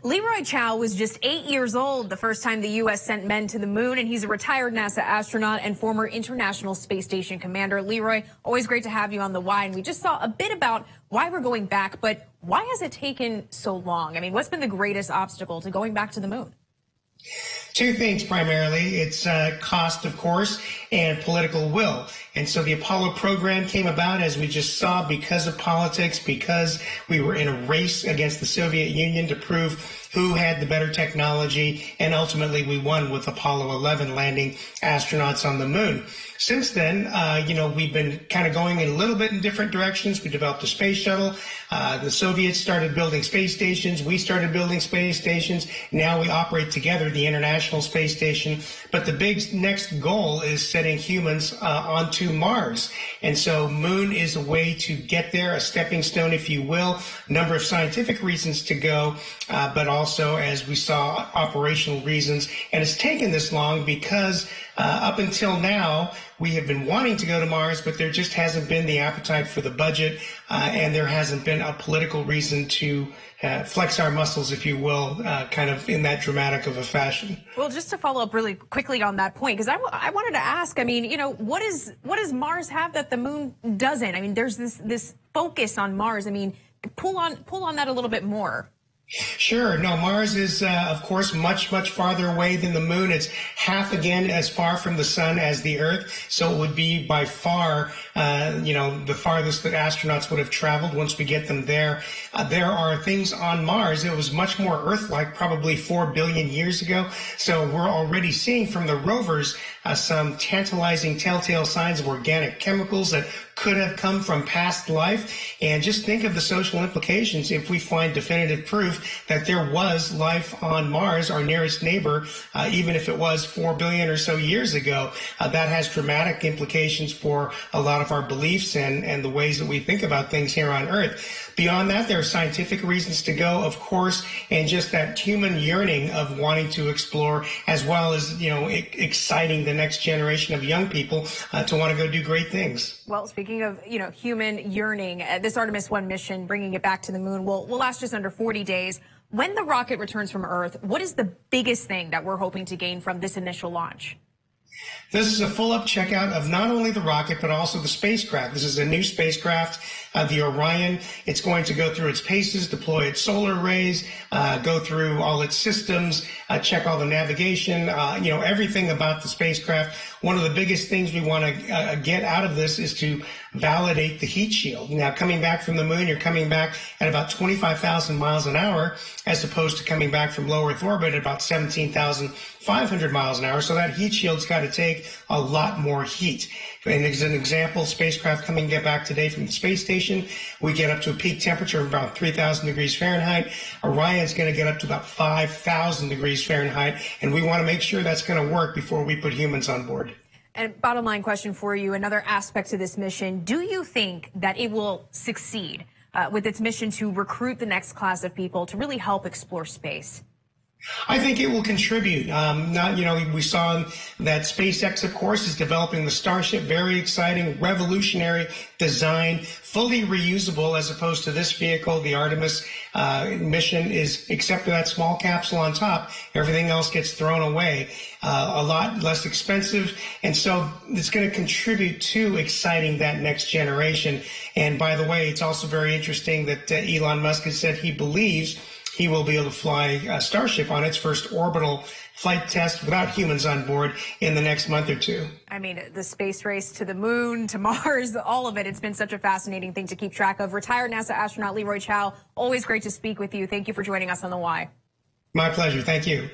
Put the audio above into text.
Leroy Chiao was just 8 years old the first time the U.S. sent men to the moon, and he's a retired NASA astronaut and former International Space Station commander. Leroy, always great to have you on The Why. And we just saw a bit about why we're going back, but why has it taken so long? I mean, what's been the greatest obstacle to going back to the moon? Two things primarily. It's cost, of course, and political will. And so the Apollo program came about, as we just saw, because of politics, because we were in a race against the Soviet Union to prove who had the better technology, and ultimately we won with Apollo 11 landing astronauts on the moon. Since then, we've been kind of going a little bit in different directions. We developed a space shuttle. The Soviets started building space stations. We started building space stations. Now we operate together the International Space Station. But the big next goal is setting humans onto Mars. And so moon is a way to get there, a stepping stone, if you will. Number of scientific reasons to go, but also, as we saw, operational reasons. And it's taken this long because up until now, we have been wanting to go to Mars, but there just hasn't been the appetite for the budget, and there hasn't been a political reason to flex our muscles, if you will, kind of in that dramatic of a fashion. Well, just to follow up really quickly on that point, because I wanted to ask, I mean, what does Mars have that the moon doesn't? I mean, there's this focus on Mars. I mean, pull on that a little bit more. Sure. No, Mars is, of course, much farther away than the moon. It's half again as far from the sun as the Earth. So it would be by far, the farthest that astronauts would have traveled once we get them there. There are things on Mars. It was much more Earth-like probably 4 billion years ago. So we're already seeing from the rovers some tantalizing telltale signs of organic chemicals that could have come from past life. And just think of the social implications if we find definitive proof that there was life on Mars, our nearest neighbor, even if it was 4 billion or so years ago. That has dramatic implications for a lot of our beliefs and the ways that we think about things here on Earth. Beyond that, there are scientific reasons to go, of course, and just that human yearning of wanting to explore, as well as, exciting the next generation of young people to want to go do great things. Well, speaking of, human yearning, this Artemis 1 mission, bringing it back to the moon, will last just under 40 days. When the rocket returns from Earth, what is the biggest thing that we're hoping to gain from this initial launch? This is a full-up checkout of not only the rocket, but also the spacecraft. This is a new spacecraft, the Orion. It's going to go through its paces, deploy its solar arrays, go through all its systems, check all the navigation, everything about the spacecraft. One of the biggest things we want to get out of this is to validate the heat shield. Now, coming back from the moon, you're coming back at about 25,000 miles an hour, as opposed to coming back from low Earth orbit at about 17,500 miles an hour. So that heat shield's got to take a lot more heat. And as an example, spacecraft coming back today from the space station, we get up to a peak temperature of about 3,000 degrees Fahrenheit. Orion's going to get up to about 5,000 degrees Fahrenheit, and we want to make sure that's going to work before we put humans on board. And bottom line question for you, another aspect to this mission, do you think that it will succeed with its mission to recruit the next class of people to really help explore space? I think it will contribute. We saw that SpaceX, of course, is developing the Starship. Very exciting, revolutionary design, fully reusable, as opposed to this vehicle. The Artemis mission is, except for that small capsule on top, everything else gets thrown away. A lot less expensive. And so it's going to contribute to exciting that next generation. And by the way, it's also very interesting that Elon Musk has said he believes he will be able to fly Starship on its first orbital flight test without humans on board in the next month or two. I mean, the space race to the moon, to Mars, all of it. It's been such a fascinating thing to keep track of. Retired NASA astronaut Leroy Chiao, always great to speak with you. Thank you for joining us on The Why. My pleasure. Thank you.